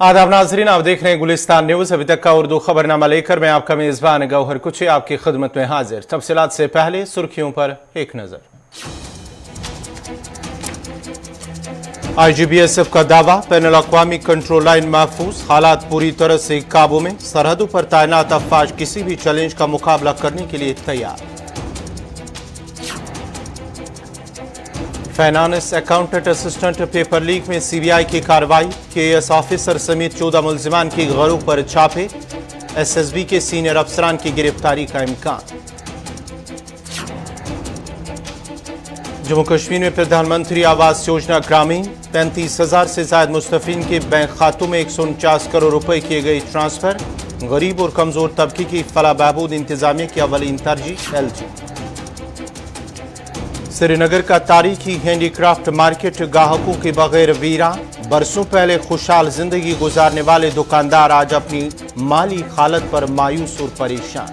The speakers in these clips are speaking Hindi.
आदाब नाजरीन, आप देख रहे हैं गुलिस्तान न्यूज। अभी तक का उर्दू खबरनामा लेकर मैं आपका मेजबान गौहर कुची आपकी खिदमत में हाजिर। तफसीलात से पहले सुर्खियों पर एक नजर। IGBSF का दावा, बैनुल अक़वामी कंट्रोल लाइन महफूज, हालात पूरी तरह से काबू में, सरहदों पर तैनात अफवाज किसी भी चैलेंज का मुकाबला करने के लिए तैयार। Finance accountant assistant paper leak में CBI की कार्रवाई, KS ऑफिसर समेत 14 मुल्जिमान की घरों पर छापे, SSB के सीनियर अफसरान की गिरफ्तारी का इम्कान। जम्मू कश्मीर में प्रधानमंत्री आवास योजना ग्रामीण, 35,000 से ज्यादा मुस्तफीन के बैंक खातों में 149 करोड़ रुपए किए गए ट्रांसफर। गरीब और कमजोर तबके की फलाह बहबूद इंतजामिया की अवलीन तरजीह LG। श्रीनगर का तारीखी हैंडीक्राफ्ट मार्केट गाहकों के बगैर वीरान, बरसों पहले खुशहाल जिंदगी गुजारने वाले दुकानदार आज अपनी माली हालत पर मायूस और परेशान।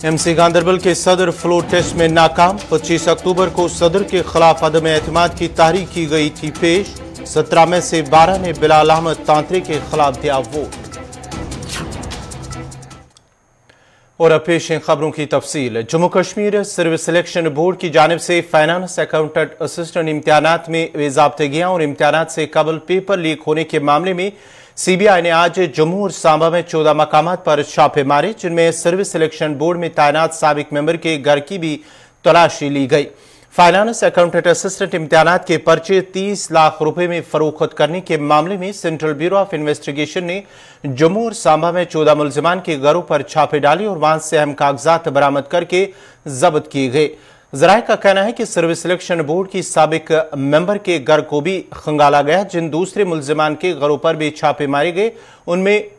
MC गांदरबल के सदर फ्लोर टेस्ट में नाकाम, 25 अक्टूबर को सदर के खिलाफ अदम एतमाद की तहरीक की गई थी पेश, 17 में से 12 ने बिलाल अहमद तांत्रे के खिलाफ दिया वोट। और अब पेश हैं खबरों की तफसील। Jammu Kashmir service selection board की जानिब से फाइनेंस अकाउंटेंट असिस्टेंट इम्तिहानात में बेज़ाब्तगियां और इम्तिहानात से कबल पेपर लीक होने के मामले में CBI ने आज जम्मू और सांबा में 14 मकामात पर छापे मारे, जिनमें सर्विस सिलेक्शन बोर्ड में तैनात साबिक मेंबर के घर की भी तलाशी ली गई। फाइनेंस अकाउंटेंट असिस्टेंट इम्तिहानात के पर्चे 30 लाख रुपए में फरोख्त करने के मामले में सेंट्रल ब्यूरो ऑफ इन्वेस्टिगेशन ने जम्मू और सांबा में 14 मुल्जिमान के घरों पर छापे डाली और वहां से अहम कागजात बरामद करके जब्त किए गए। जराये का कहना है कि सर्विस सिलेक्शन बोर्ड की साबिक मेंबर के घर को भी खंगाला गया। जिन दूसरे मुल्जिमान के घरों पर भी छापे मारे गए उनमें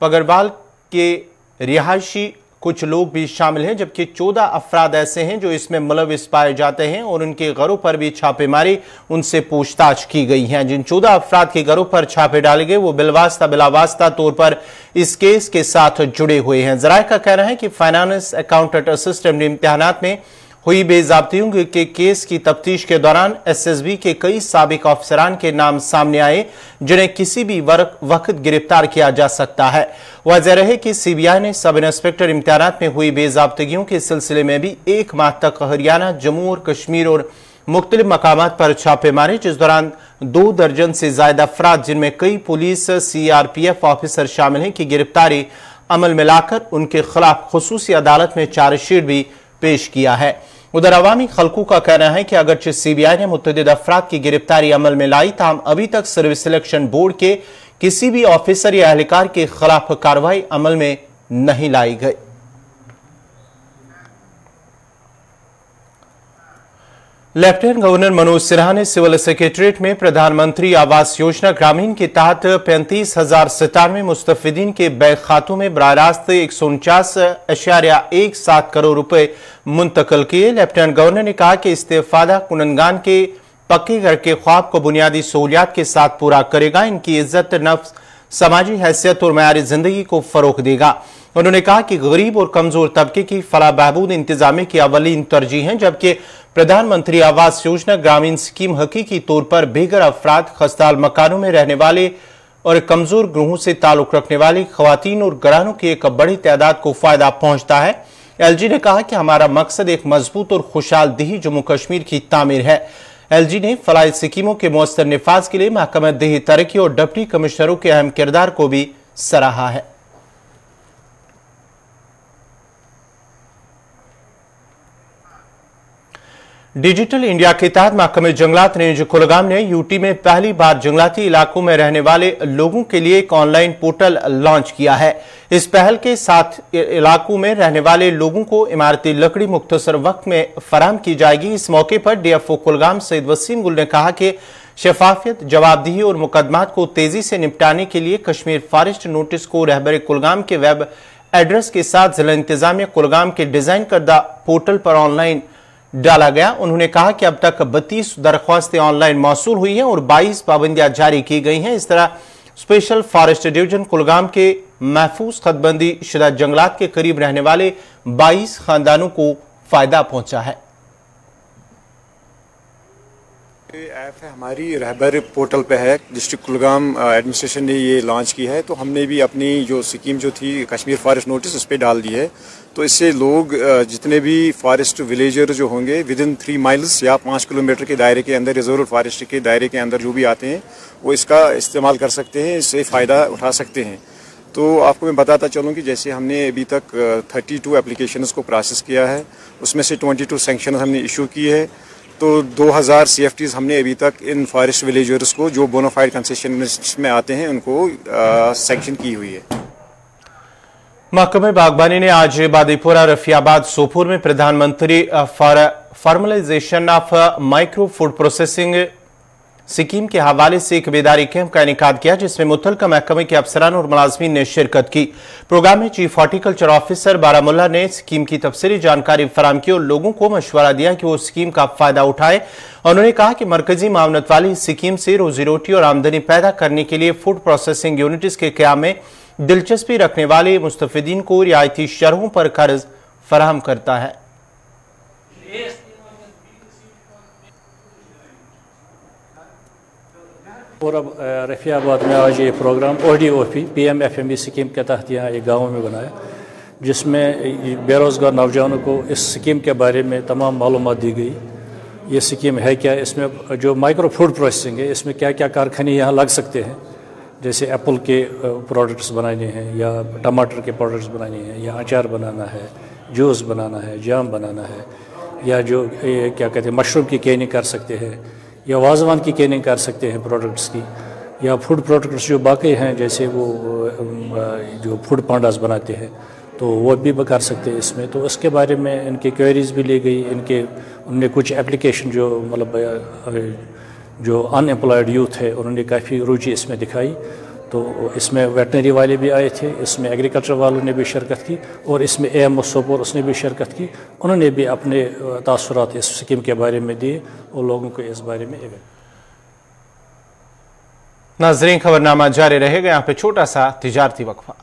पगरवाल के रिहायशी कुछ लोग भी शामिल हैं, जबकि 14 अफराद ऐसे हैं जो इसमें मुलविस पाए जाते हैं और उनके घरों पर भी छापे मारे, उनसे पूछताछ की गई है। जिन 14 अफराद के घरों पर छापे डाले गए वो बिलवास्ता बिलावास्ता तौर पर इस केस के साथ जुड़े हुए हैं। जराये का कहना है कि फाइनेंस अकाउंटेंट असिस्टेंट इम्तिहानात में हुई बेज़ाब्तियों के केस की तफ्तीश के दौरान SSB के कई साबिक अफसरान के नाम सामने आए, जिन्हें किसी भी वक्त गिरफ्तार किया जा सकता है। वाज़ेह रहे कि CBI ने सब इंस्पेक्टर इम्तिहानात में हुई बेज़ाब्तगियों के सिलसिले में भी 1 माह तक हरियाणा, जम्मू और कश्मीर और मुख्तलिफ मकामात पर छापे मारे, जिस दौरान 2 दर्जन से ज्यादा अफराद, जिनमें कई पुलिस CRPF ऑफिसर शामिल हैं, की गिरफ्तारी अमल में लाकर उनके खिलाफ खुसूसी अदालत में चार्जशीट भी पेश किया है। उधर अवामी खल्कू का कहना है कि अगरचे CBI ने मुतअद्दिद अफराद की गिरफ्तारी अमल में लाई, ताहम अभी तक सर्विस सिलेक्शन बोर्ड के किसी भी ऑफिसर या एहलकार के खिलाफ कार्रवाई अमल में नहीं लाई गई। लेफ्टिनेंट गवर्नर मनोज सिन्हा ने सिविल सेक्रेटरीट में प्रधानमंत्री आवास योजना ग्रामीण के तहत 35,097 मुस्तफिदीन के बैंक खातों में बराह रास्त 149.17 करोड़ रुपए मुंतकिल किए। लेफ्टिनेंट गवर्नर ने कहा कि इस्तेफादा कुनंदगान के पक्के घर के ख्वाब को बुनियादी सहूलियात के साथ पूरा करेगा, इनकी इज्जत नफ्स, समाजी हैसियत और मयारी जिंदगी को फरोग देगा। उन्होंने कहा कि गरीब और कमजोर तबके की फलाह बहबूद इंतजामी की अवलीन तरजीह है, जबकि प्रधानमंत्री आवास योजना ग्रामीण स्कीम हकीकी तौर पर बेघर अफराद, खस्ताल मकानों में रहने वाले और कमजोर ग्रोहों से ताल्लुक रखने वाली खवातीन और घरानों की एक बड़ी तादाद को फायदा पहुंचता है। LG ने कहा कि हमारा मकसद एक मजबूत और खुशहाल देही जम्मू कश्मीर की तामीर है। LG ने फलाही स्कीमों के मौसर निफाज के लिए महकमा देही तरक्की और डिप्टी कमिश्नरों के अहम किरदार को भी सराहा है। डिजिटल इंडिया के तहत महकमे जंगलात रेंज कुलगाम ने यूटी में पहली बार जंगलाती इलाकों में रहने वाले लोगों के लिए एक ऑनलाइन पोर्टल लॉन्च किया है। इस पहल के साथ इलाकों में रहने वाले लोगों को इमारती लकड़ी मुख्तसर वक्त में फराहम की जाएगी। इस मौके पर DFO कुलगाम सईद वसीम गुल ने कहा कि शफाफियत, जवाबदेही और मुकदमात को तेजी से निपटाने के लिए कश्मीर फॉरेस्ट नोटिस को रहबर कुलगाम के वेब एड्रेस के साथ जिला इंतजामिया कुलगाम के डिजाइन करदा पोर्टल पर ऑनलाइन डाला गया। उन्होंने कहा कि अब तक 32 दरख्वास्तें ऑनलाइन मौसूल हुई हैं और 22 पाबंदियां जारी की गई हैं। इस तरह स्पेशल फॉरेस्ट डिवीजन कुलगाम के महफूज खतबंदी शुदा जंगलात के करीब रहने वाले 22 खानदानों को फायदा पहुंचा है। ये ऐप है हमारी रहबर पोर्टल पे है। डिस्ट्रिक्ट कुलगाम एडमिनिस्ट्रेशन ने ये लॉन्च की है, तो हमने भी अपनी जो स्कीम जो थी कश्मीर फॉरेस्ट नोटिस उस पर डाल दी है। तो इससे लोग जितने भी फॉरेस्ट विलेजर जो होंगे विद इन 3 माइल्स या 5 किलोमीटर के दायरे के अंदर, रिजर्व फॉरेस्ट के दायरे के अंदर जो भी आते हैं वो इसका इस्तेमाल कर सकते हैं, इससे फ़ायदा उठा सकते हैं। तो आपको मैं बताता चलूँ कि जैसे हमने अभी तक 32 एप्लीकेशंस को प्रोसेस किया है, उसमें से 22 सैंक्शन हमने इशू की है। तो 2000 CFTs हमने अभी तक इन फॉरेस्ट विलेजर्स को जो बोनाफाइड कंसेशन में आते हैं उनको सैंक्शन की हुई है। महकमे बागबानी ने आज बादीपुरा, रफियाबाद, सोपुर में प्रधानमंत्री formalisation of micro food processing scheme के हवाले से एक बेदारी कैंप का इनेकाद किया, जिसमें मुतल्लिका महकमे के अफसरान और मुलाजमीन ने शिरकत की। प्रोग्राम में चीफ हॉर्टिकल्चर ऑफिसर बारामुल्ला ने स्कीम की तफसीली जानकारी फराहम की और लोगों को मशवरा दिया कि वो स्कीम का फायदा उठाएं। उन्होंने कहा कि मरकजी मामनत वाली स्कीम से रोजी रोटी और आमदनी पैदा करने के लिए फूड प्रोसेसिंग यूनिट्स के क़याम में दिलचस्पी रखने वाले मुस्तफिदीन को रियायती शरहों पर कर्ज फराहम करता है। और अब रफियाबाद में आज ये प्रोग्राम ODOP PMFME स्कीम के तहत यहाँ एक गाँव में बनाया, जिसमें बेरोज़गार नौजवानों को इस स्कीम के बारे में तमाम मालूमात दी गई। ये स्कीम है क्या, इसमें जो माइक्रो फूड प्रोसेसिंग है इसमें क्या क्या कारखाने यहाँ लग सकते हैं, जैसे एप्पल के प्रोडक्ट्स बनाने हैं या टमाटर के प्रोडक्ट्स बनाने हैं या अचार बनाना है, जूस बनाना है, जाम बनाना है, या जो क्या कहते हैं मशरूम की कैनिंग कर सकते हैं या वाजवान की कैनिंग कर सकते हैं प्रोडक्ट्स की, या फूड प्रोडक्ट्स जो बाकी हैं जैसे वो जो फूड पांडास बनाते हैं तो वो भी कर सकते हैं इसमें। तो इसके बारे में इनकी क्वेरीज भी ली गई। उनने कुछ एप्लीकेशन जो मतलब जो अनएम्प्लॉयड यूथ है उन्होंने काफ़ी रुचि इसमें दिखाई। तो इसमें वेटनरी वाले भी आए थे, इसमें एग्रीकल्चर वालों ने भी शिरकत की और इसमें AMO सोपोर उसने भी शिरकत की। उन्होंने भी अपने तासुरात इस स्कीम के बारे में दिए और लोगों को इस बारे में नाज़रीन, खबरनामा जारी रहेगा। यहाँ पे छोटा सा तिजारती वक्फा।